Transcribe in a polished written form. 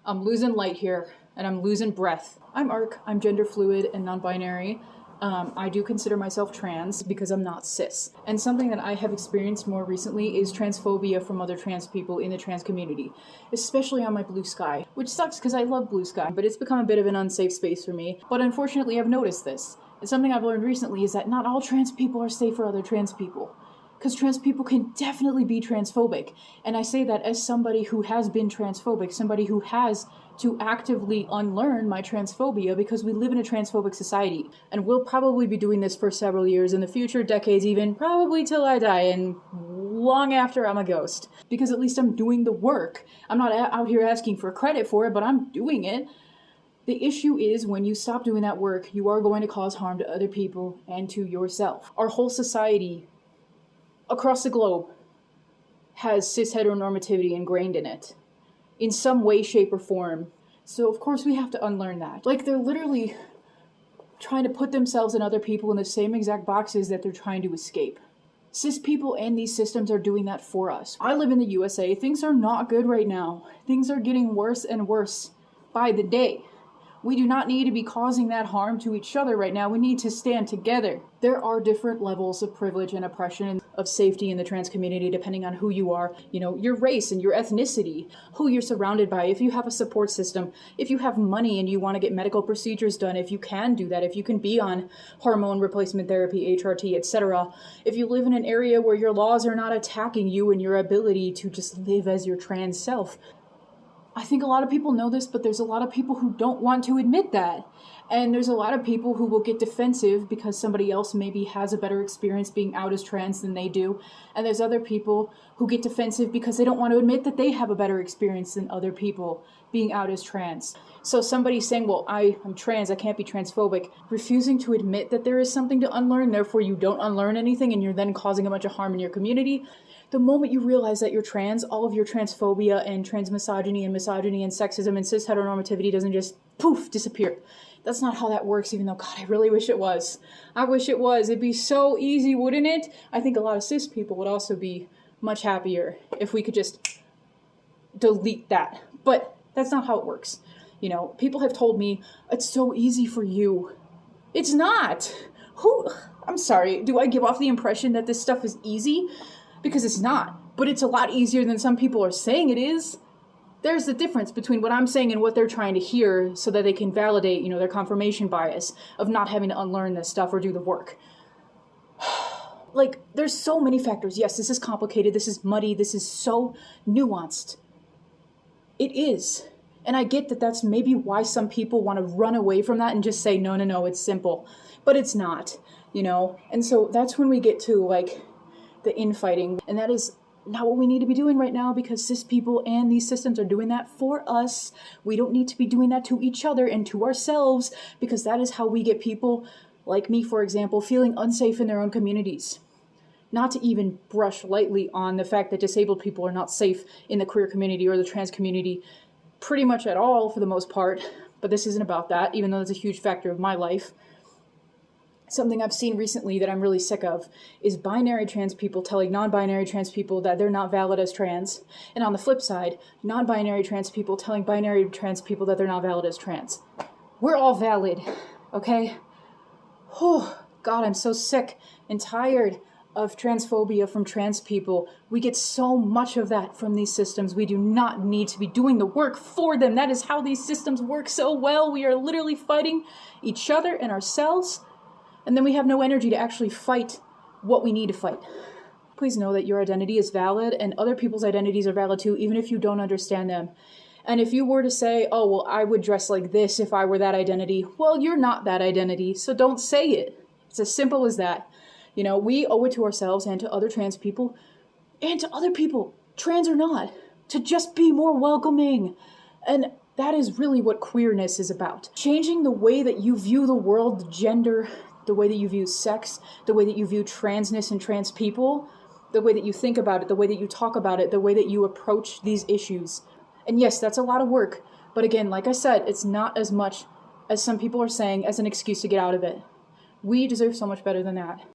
I'm losing light here, and I'm losing breath. I'm ARC, I'm gender fluid and non-binary. I do consider myself trans because I'm not cis. And something that I have experienced more recently is transphobia from other trans people in the trans community, especially on my blue sky, which sucks because I love blue sky, but it's become a bit of an unsafe space for me. But unfortunately, I've noticed this. And something I've learned recently is that not all trans people are safe for other trans people. Because trans people can definitely be transphobic. And I say that as somebody who has been transphobic, somebody who has to actively unlearn my transphobia, because we live in a transphobic society. And we'll probably be doing this for several years in the future, decades even, probably till I die and long after I'm a ghost. Because at least I'm doing the work. I'm not out here asking for credit for it, but I'm doing it. The issue is when you stop doing that work, you are going to cause harm to other people and to yourself. Our whole society across the globe has cis heteronormativity ingrained in it in some way, shape, or form. So of course we have to unlearn that. Like, they're literally trying to put themselves and other people in the same exact boxes that they're trying to escape. Cis people and these systems are doing that for us. I live in the USA. Things are not good right now. Things are getting worse and worse by the day. We do not need to be causing that harm to each other right now. We need to stand together. There are different levels of privilege and oppression of safety in the trans community depending on who you are, your race and your ethnicity, who you're surrounded by, if you have a support system, if you have money and you want to get medical procedures done, if you can do that, if you can be on hormone replacement therapy, HRT, etc. If you live in an area where your laws are not attacking you and your ability to just live as your trans self. I think a lot of people know this, but there's a lot of people who don't want to admit that. And there's a lot of people who will get defensive because somebody else maybe has a better experience being out as trans than they do. And there's other people who get defensive because they don't want to admit that they have a better experience than other people being out as trans. So somebody saying, well, I'm trans, I can't be transphobic, refusing to admit that there is something to unlearn, therefore you don't unlearn anything and you're then causing a bunch of harm in your community. The moment you realize that you're trans, all of your transphobia and transmisogyny and misogyny and sexism and cis heteronormativity doesn't just poof disappear. That's not how that works, even though, God, I really wish it was. I wish it was. It'd be so easy, wouldn't it? I think a lot of cis people would also be much happier if we could just delete that. But that's not how it works. People have told me, it's so easy for you. It's not. I'm sorry, do I give off the impression that this stuff is easy? Because it's not, but it's a lot easier than some people are saying it is. There's the difference between what I'm saying and what they're trying to hear so that they can validate, their confirmation bias of not having to unlearn this stuff or do the work. Like, there's so many factors. Yes, this is complicated, this is muddy, this is so nuanced. It is. And I get that that's maybe why some people want to run away from that and just say, no, it's simple. But it's not, And so that's when we get to, the infighting, and that is not what we need to be doing right now, because cis people and these systems are doing that for us. We don't need to be doing that to each other and to ourselves, because that is how we get people like me, for example, feeling unsafe in their own communities. Not to even brush lightly on the fact that disabled people are not safe in the queer community or the trans community pretty much at all for the most part, but this isn't about that, even though it's a huge factor of my life. Something I've seen recently that I'm really sick of is binary trans people telling non-binary trans people that they're not valid as trans. And on the flip side, non-binary trans people telling binary trans people that they're not valid as trans. We're all valid, okay? Oh, God, I'm so sick and tired of transphobia from trans people. We get so much of that from these systems. We do not need to be doing the work for them. That is how these systems work so well. We are literally fighting each other and ourselves. And then we have no energy to actually fight what we need to fight. Please know that your identity is valid and other people's identities are valid too, even if you don't understand them. And if you were to say, oh, well, I would dress like this if I were that identity, well, you're not that identity, so don't say it. It's as simple as that. We owe it to ourselves and to other trans people, and to other people, trans or not, to just be more welcoming. And that is really what queerness is about. Changing the way that you view the world, the gender, the way that you view sex, the way that you view transness and trans people, the way that you think about it, the way that you talk about it, the way that you approach these issues. And yes, that's a lot of work. But again, like I said, it's not as much as some people are saying as an excuse to get out of it. We deserve so much better than that.